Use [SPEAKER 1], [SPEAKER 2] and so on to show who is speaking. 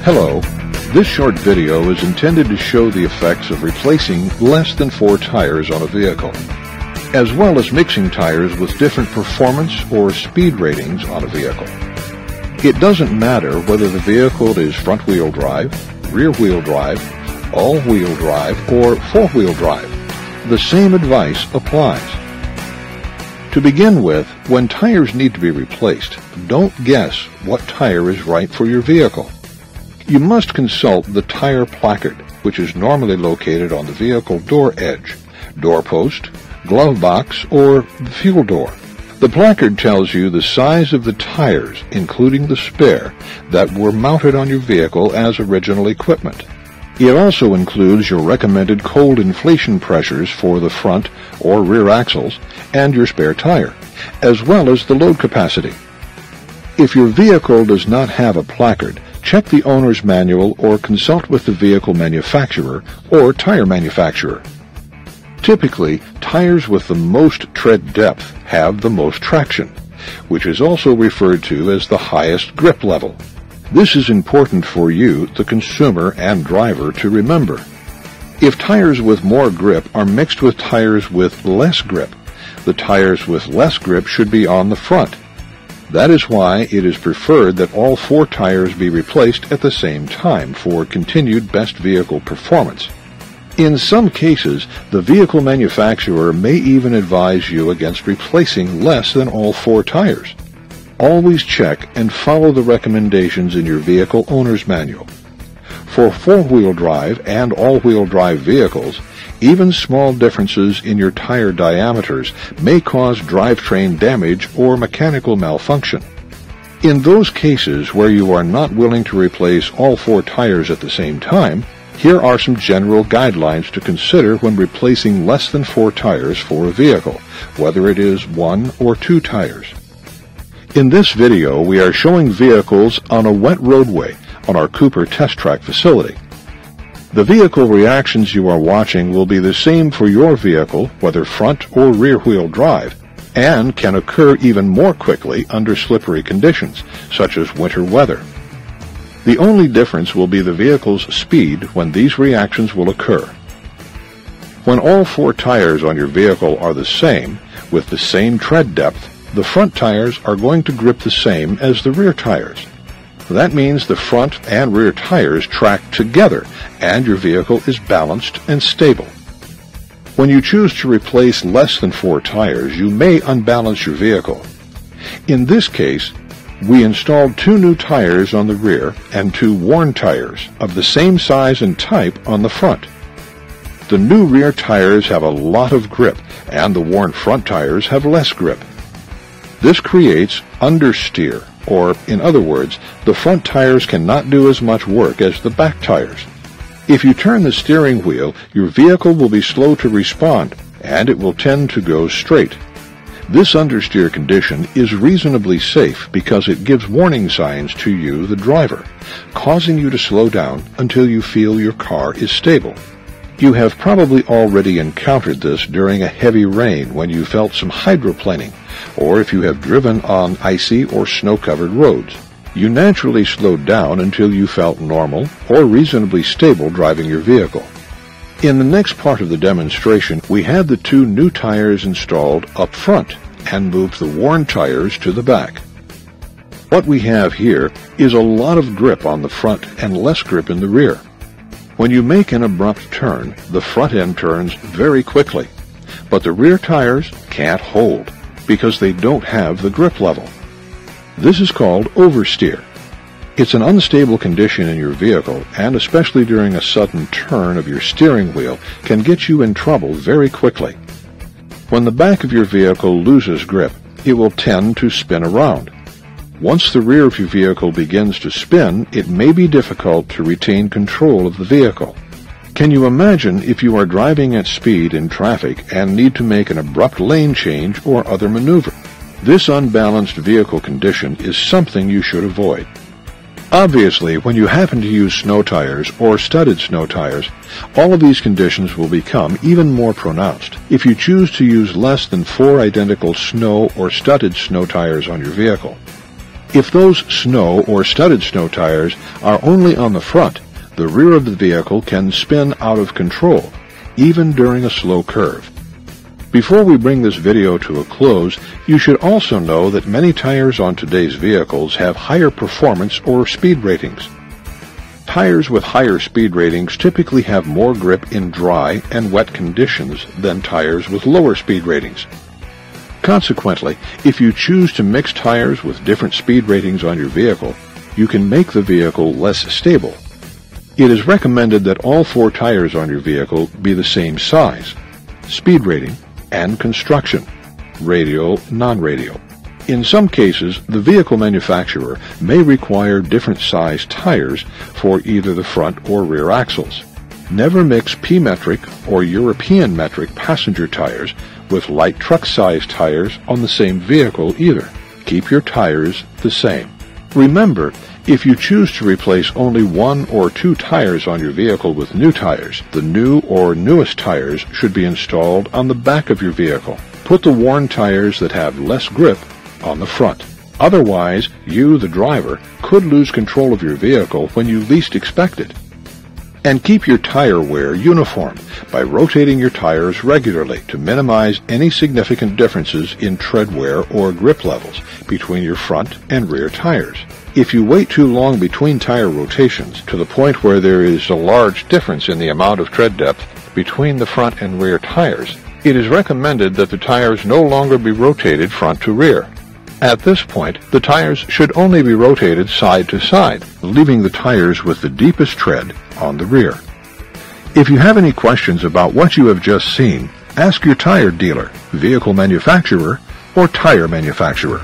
[SPEAKER 1] Hello, this short video is intended to show the effects of replacing less than 4 tires on a vehicle, as well as mixing tires with different performance or speed ratings on a vehicle. It doesn't matter whether the vehicle is front-wheel drive, rear-wheel drive, all-wheel drive, or 4-wheel drive. The same advice applies. To begin with, when tires need to be replaced, don't guess what tire is right for your vehicle. You must consult the tire placard, which is normally located on the vehicle door edge, doorpost, glove box, or fuel door. The placard tells you the size of the tires, including the spare, that were mounted on your vehicle as original equipment. It also includes your recommended cold inflation pressures for the front or rear axles and your spare tire, as well as the load capacity. If your vehicle does not have a placard, check the owner's manual or consult with the vehicle manufacturer or tire manufacturer. Typically, tires with the most tread depth have the most traction, which is also referred to as the highest grip level. This is important for you, the consumer and driver, to remember. If tires with more grip are mixed with tires with less grip, the tires with less grip should be on the front. That is why it is preferred that all 4 tires be replaced at the same time for continued best vehicle performance. In some cases, the vehicle manufacturer may even advise you against replacing less than all 4 tires. Always check and follow the recommendations in your vehicle owner's manual. For 4-wheel drive and all-wheel drive vehicles, even small differences in your tire diameters may cause drivetrain damage or mechanical malfunction. In those cases where you are not willing to replace all 4 tires at the same time, here are some general guidelines to consider when replacing less than 4 tires for a vehicle, whether it is 1 or 2 tires. In this video, we are showing vehicles on a wet roadway on our Cooper Test Track facility. The vehicle reactions you are watching will be the same for your vehicle, whether front or rear-wheel drive, and can occur even more quickly under slippery conditions, such as winter weather. The only difference will be the vehicle's speed when these reactions will occur. When all 4 tires on your vehicle are the same, with the same tread depth, the front tires are going to grip the same as the rear tires. That means the front and rear tires track together and your vehicle is balanced and stable. When you choose to replace less than 4 tires, you may unbalance your vehicle. In this case, we installed 2 new tires on the rear and 2 worn tires of the same size and type on the front. The new rear tires have a lot of grip and the worn front tires have less grip. This creates understeer, or in other words, the front tires cannot do as much work as the back tires. If you turn the steering wheel, your vehicle will be slow to respond, and it will tend to go straight. This understeer condition is reasonably safe because it gives warning signs to you, the driver, causing you to slow down until you feel your car is stable. You have probably already encountered this during a heavy rain when you felt some hydroplaning, or if you have driven on icy or snow-covered roads. You naturally slowed down until you felt normal or reasonably stable driving your vehicle. In the next part of the demonstration, we had the 2 new tires installed up front and moved the worn tires to the back. What we have here is a lot of grip on the front and less grip in the rear. When you make an abrupt turn, the front end turns very quickly, but the rear tires can't hold because they don't have the grip level. This is called oversteer. It's an unstable condition in your vehicle, and especially during a sudden turn of your steering wheel, can get you in trouble very quickly. When the back of your vehicle loses grip, it will tend to spin around. Once the rear of your vehicle begins to spin, it may be difficult to retain control of the vehicle. Can you imagine if you are driving at speed in traffic and need to make an abrupt lane change or other maneuver? This unbalanced vehicle condition is something you should avoid. Obviously, when you happen to use snow tires or studded snow tires, all of these conditions will become even more pronounced if you choose to use less than 4 identical snow or studded snow tires on your vehicle. If those snow or studded snow tires are only on the front, the rear of the vehicle can spin out of control, even during a slow curve. Before we bring this video to a close, you should also know that many tires on today's vehicles have higher performance or speed ratings. Tires with higher speed ratings typically have more grip in dry and wet conditions than tires with lower speed ratings. Consequently, if you choose to mix tires with different speed ratings on your vehicle, you can make the vehicle less stable. It is recommended that all 4 tires on your vehicle be the same size, speed rating, and construction, radial, non-radial. In some cases, the vehicle manufacturer may require different size tires for either the front or rear axles. Never mix P-metric or European metric passenger tires with light truck-sized tires on the same vehicle either. Keep your tires the same. Remember, if you choose to replace only 1 or 2 tires on your vehicle with new tires, the new or newest tires should be installed on the back of your vehicle. Put the worn tires that have less grip on the front. Otherwise, you, the driver, could lose control of your vehicle when you least expect it. And keep your tire wear uniform by rotating your tires regularly to minimize any significant differences in tread wear or grip levels between your front and rear tires. If you wait too long between tire rotations to the point where there is a large difference in the amount of tread depth between the front and rear tires, it is recommended that the tires no longer be rotated front to rear. At this point, the tires should only be rotated side to side, leaving the tires with the deepest tread on the rear. If you have any questions about what you have just seen, ask your tire dealer, vehicle manufacturer, or tire manufacturer.